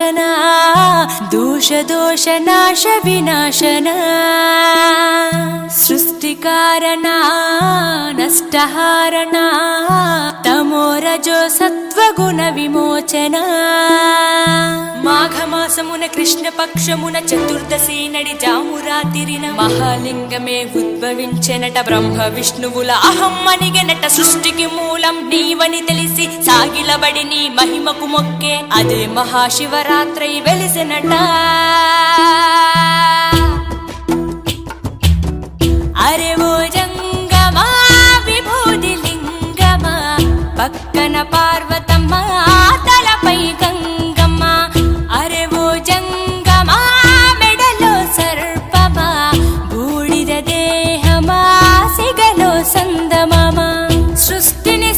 వినాశన దోష నాశ వినాశన సృష్టికారణ నష్టహారణ తమోరజో సత్వగుణ విమోచన మాఘమాసమున కృష్ణపక్షమున చతుర్దశి నడి జామురాతిరిన మహాలింగమే ఉద్భవించెనట బ్రహ్మ విష్ణువుల అహం అనిగెనట సృష్టికి మూలం నీవని తెలిసి సాగిలబడి నీ మహిమకు మొక్కే అదే మహాశివరాత్రి వెలిసెనట అరే ఓ జంగమా విభూది లింగమా పక్కన పార్వతమ్మ తలపై గంగమ్మ అరే ఓ జంగమా మెడలో సర్పమా బూడిద దేహమా సిగలో సందమమా సృష్టిని